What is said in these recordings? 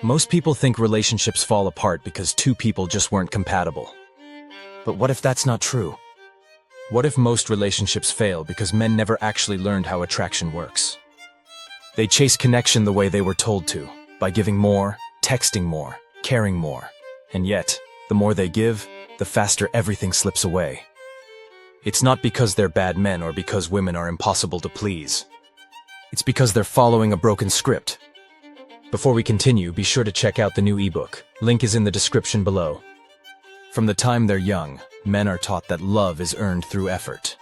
Most people think relationships fall apart because two people just weren't compatible. But what if that's not true? What if most relationships fail because men never actually learned how attraction works? They chase connection the way they were told to, by giving more, texting more, caring more. And yet, the more they give, the faster everything slips away. It's not because they're bad men or because women are impossible to please. It's because they're following a broken script. Before we continue, be sure to check out the new ebook. Link is in the description below. From the time they're young, men are taught that love is earned through effort.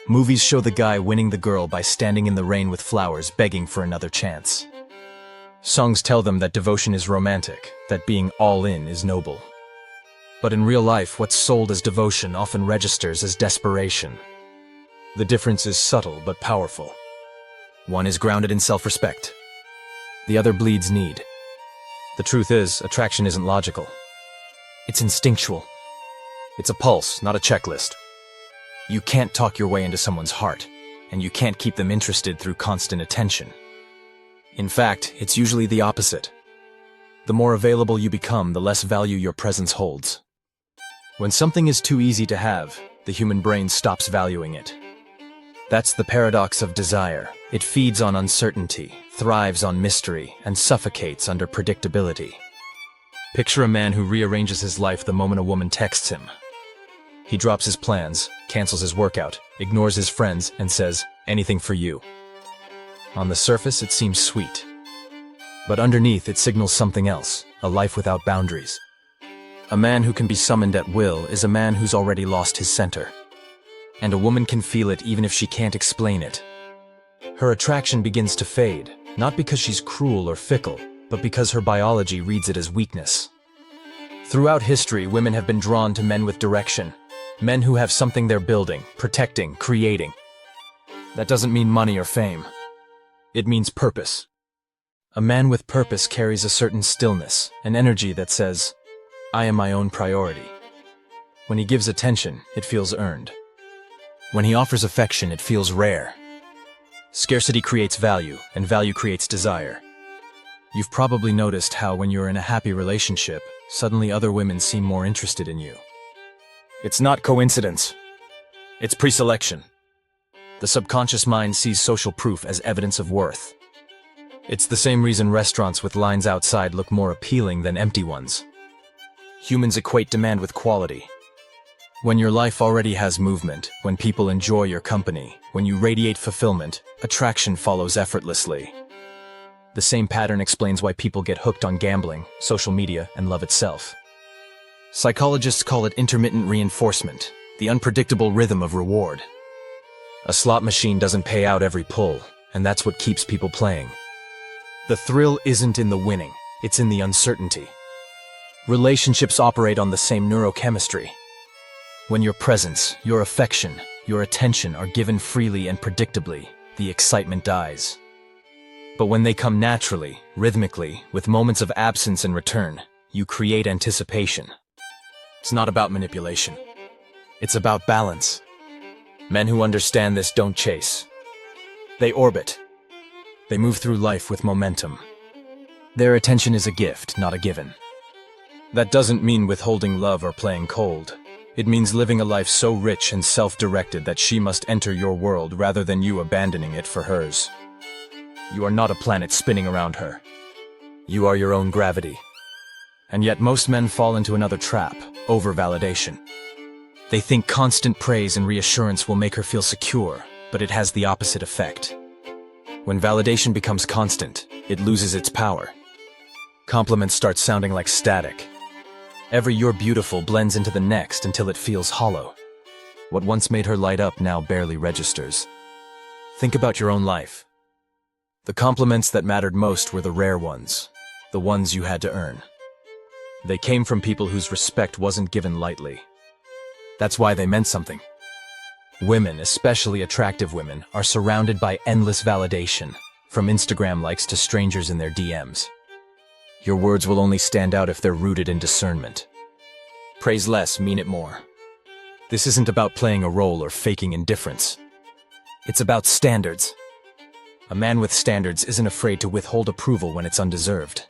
Movies show the guy winning the girl by standing in the rain with flowers begging for another chance. Songs tell them that devotion is romantic, that being all in is noble. But in real life, what's sold as devotion often registers as desperation. The difference is subtle but powerful. One is grounded in self-respect. The other bleeds need. The truth is, attraction isn't logical. It's instinctual. It's a pulse, not a checklist. You can't talk your way into someone's heart, and you can't keep them interested through constant attention. In fact, it's usually the opposite. The more available you become, the less value your presence holds. When something is too easy to have, the human brain stops valuing it. That's the paradox of desire. It feeds on uncertainty, thrives on mystery, and suffocates under predictability. Picture a man who rearranges his life the moment a woman texts him. He drops his plans, cancels his workout, ignores his friends, and says, "Anything for you." On the surface, it seems sweet. But underneath, it signals something else, a life without boundaries. A man who can be summoned at will is a man who's already lost his center. And a woman can feel it even if she can't explain it. Her attraction begins to fade, not because she's cruel or fickle, but because her biology reads it as weakness. Throughout history, women have been drawn to men with direction, men who have something they're building, protecting, creating. That doesn't mean money or fame. It means purpose. A man with purpose carries a certain stillness, an energy that says, "I am my own priority." When he gives attention, it feels earned. When he offers affection, it feels rare. Scarcity creates value, and value creates desire. You've probably noticed how when you're in a happy relationship, suddenly other women seem more interested in you. It's not coincidence. It's preselection. The subconscious mind sees social proof as evidence of worth. It's the same reason restaurants with lines outside look more appealing than empty ones. Humans equate demand with quality. When your life already has movement, when people enjoy your company, when you radiate fulfillment, attraction follows effortlessly. The same pattern explains why people get hooked on gambling, social media, and love itself. Psychologists call it intermittent reinforcement, the unpredictable rhythm of reward. A slot machine doesn't pay out every pull, and that's what keeps people playing. The thrill isn't in the winning, it's in the uncertainty. Relationships operate on the same neurochemistry. When your presence, your affection, your attention are given freely and predictably, the excitement dies. But when they come naturally, rhythmically, with moments of absence and return, you create anticipation. It's not about manipulation. It's about balance. Men who understand this don't chase. They orbit. They move through life with momentum. Their attention is a gift, not a given. That doesn't mean withholding love or playing cold. It means living a life so rich and self-directed that she must enter your world rather than you abandoning it for hers. You are not a planet spinning around her. You are your own gravity. And yet most men fall into another trap, over-validation. They think constant praise and reassurance will make her feel secure, but it has the opposite effect. When validation becomes constant, it loses its power. Compliments start sounding like static. Every "you're beautiful" blends into the next until it feels hollow. What once made her light up now barely registers. Think about your own life. The compliments that mattered most were the rare ones, the ones you had to earn. They came from people whose respect wasn't given lightly. That's why they meant something. Women, especially attractive women, are surrounded by endless validation, from Instagram likes to strangers in their DMs. Your words will only stand out if they're rooted in discernment. Praise less, mean it more. This isn't about playing a role or faking indifference. It's about standards. A man with standards isn't afraid to withhold approval when it's undeserved.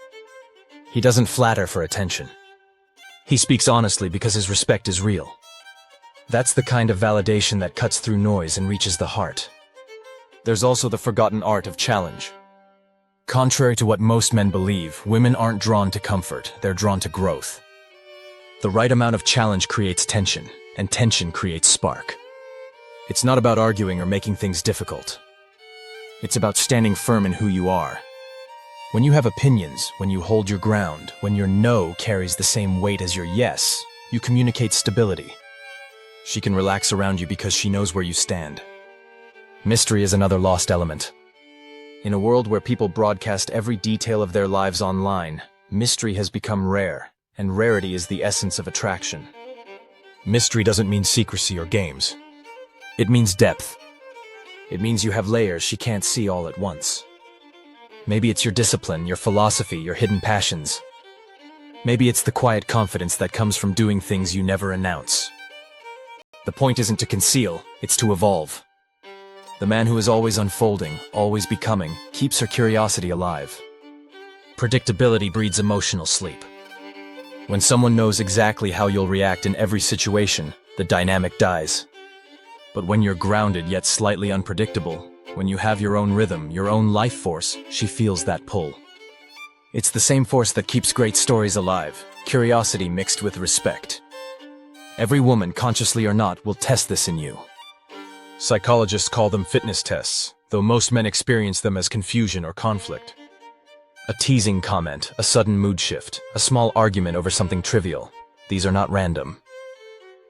He doesn't flatter for attention. He speaks honestly because his respect is real. That's the kind of validation that cuts through noise and reaches the heart. There's also the forgotten art of challenge. Contrary to what most men believe, women aren't drawn to comfort, they're drawn to growth. The right amount of challenge creates tension, and tension creates spark. It's not about arguing or making things difficult. It's about standing firm in who you are. When you have opinions, when you hold your ground, when your no carries the same weight as your yes, you communicate stability. She can relax around you because she knows where you stand. Mystery is another lost element. In a world where people broadcast every detail of their lives online, mystery has become rare, and rarity is the essence of attraction. Mystery doesn't mean secrecy or games. It means depth. It means you have layers she can't see all at once. Maybe it's your discipline, your philosophy, your hidden passions. Maybe it's the quiet confidence that comes from doing things you never announce. The point isn't to conceal, it's to evolve. The man who is always unfolding, always becoming, keeps her curiosity alive. Predictability breeds emotional sleep. When someone knows exactly how you'll react in every situation, the dynamic dies. But when you're grounded yet slightly unpredictable, when you have your own rhythm, your own life force, she feels that pull. It's the same force that keeps great stories alive, curiosity mixed with respect. Every woman, consciously or not, will test this in you. Psychologists call them fitness tests, though most men experience them as confusion or conflict. A teasing comment, a sudden mood shift, a small argument over something trivial. These are not random.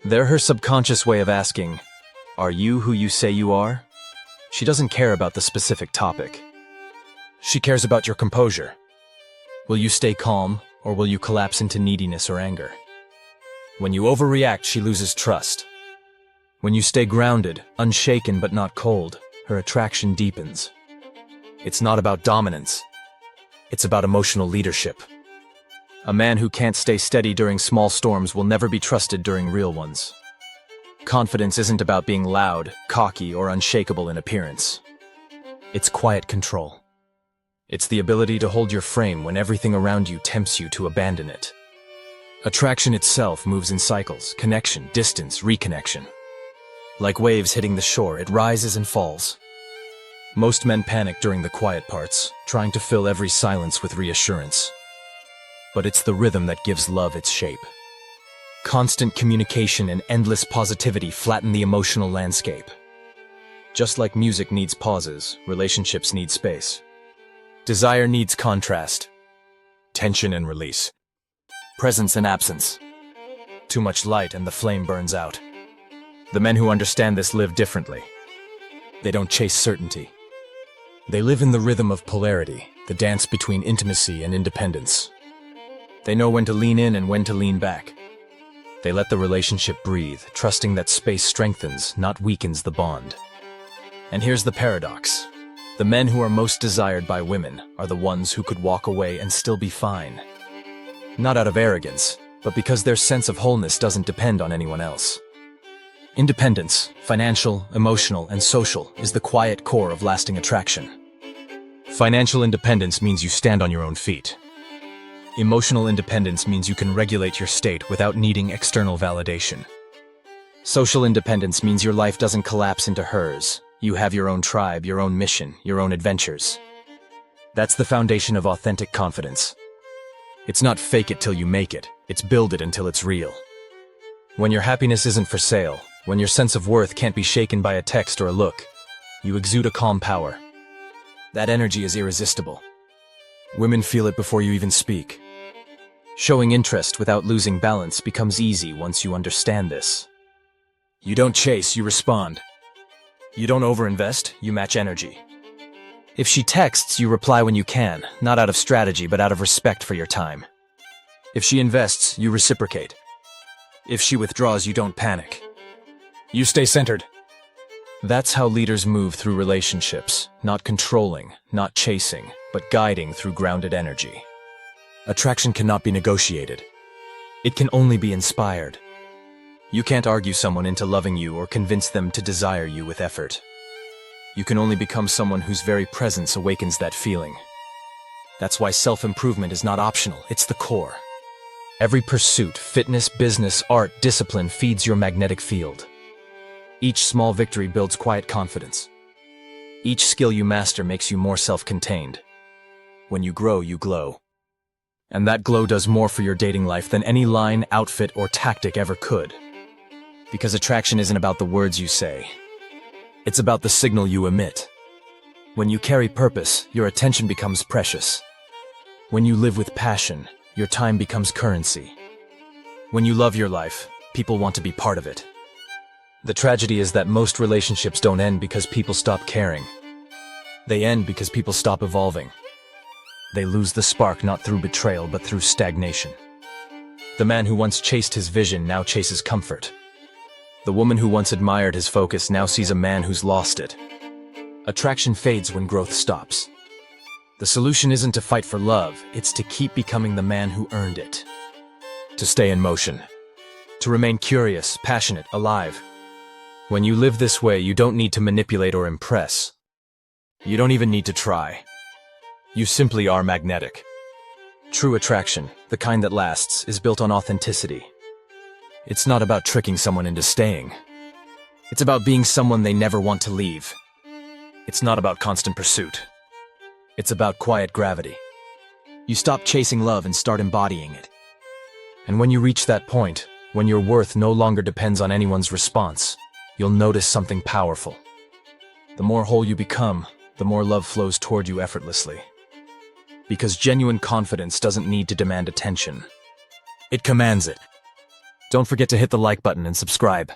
They're her subconscious way of asking, "Are you who you say you are?" She doesn't care about the specific topic. She cares about your composure. Will you stay calm, or will you collapse into neediness or anger? When you overreact, she loses trust. When you stay grounded, unshaken but not cold, her attraction deepens. It's not about dominance. It's about emotional leadership. A man who can't stay steady during small storms will never be trusted during real ones. Confidence isn't about being loud, cocky, or unshakable in appearance. It's quiet control. It's the ability to hold your frame when everything around you tempts you to abandon it. Attraction itself moves in cycles: connection, distance, reconnection. Like waves hitting the shore, it rises and falls. Most men panic during the quiet parts, trying to fill every silence with reassurance. But it's the rhythm that gives love its shape. Constant communication and endless positivity flatten the emotional landscape. Just like music needs pauses, relationships need space. Desire needs contrast. Tension and release. Presence and absence. Too much light and the flame burns out. The men who understand this live differently. They don't chase certainty. They live in the rhythm of polarity, the dance between intimacy and independence. They know when to lean in and when to lean back. They let the relationship breathe, trusting that space strengthens, not weakens the bond. And here's the paradox. The men who are most desired by women are the ones who could walk away and still be fine. Not out of arrogance, but because their sense of wholeness doesn't depend on anyone else. Independence, financial, emotional, and social, is the quiet core of lasting attraction. Financial independence means you stand on your own feet. Emotional independence means you can regulate your state without needing external validation. Social independence means your life doesn't collapse into hers. You have your own tribe, your own mission, your own adventures. That's the foundation of authentic confidence. It's not fake it till you make it, it's build it until it's real. When your happiness isn't for sale, when your sense of worth can't be shaken by a text or a look, you exude a calm power. That energy is irresistible. Women feel it before you even speak. Showing interest without losing balance becomes easy once you understand this. You don't chase, you respond. You don't overinvest, you match energy. If she texts, you reply when you can, not out of strategy but out of respect for your time. If she invests, you reciprocate. If she withdraws, you don't panic. You stay centered. That's how leaders move through relationships, not controlling, not chasing, but guiding through grounded energy. Attraction cannot be negotiated. It can only be inspired. You can't argue someone into loving you or convince them to desire you with effort. You can only become someone whose very presence awakens that feeling. That's why self-improvement is not optional, it's the core. Every pursuit, fitness, business, art, discipline feeds your magnetic field. Each small victory builds quiet confidence. Each skill you master makes you more self-contained. When you grow, you glow. And that glow does more for your dating life than any line, outfit, or tactic ever could. Because attraction isn't about the words you say. It's about the signal you emit. When you carry purpose, your attention becomes precious. When you live with passion, your time becomes currency. When you love your life, people want to be part of it. The tragedy is that most relationships don't end because people stop caring. They end because people stop evolving. They lose the spark not through betrayal but through stagnation. The man who once chased his vision now chases comfort. The woman who once admired his focus now sees a man who's lost it. Attraction fades when growth stops. The solution isn't to fight for love, it's to keep becoming the man who earned it. To stay in motion. To remain curious, passionate, alive. When you live this way, you don't need to manipulate or impress. You don't even need to try. You simply are magnetic. True attraction, the kind that lasts, is built on authenticity. It's not about tricking someone into staying. It's about being someone they never want to leave. It's not about constant pursuit. It's about quiet gravity. You stop chasing love and start embodying it. And when you reach that point, when your worth no longer depends on anyone's response, you'll notice something powerful. The more whole you become, the more love flows toward you effortlessly. Because genuine confidence doesn't need to demand attention. It commands it. Don't forget to hit the like button and subscribe.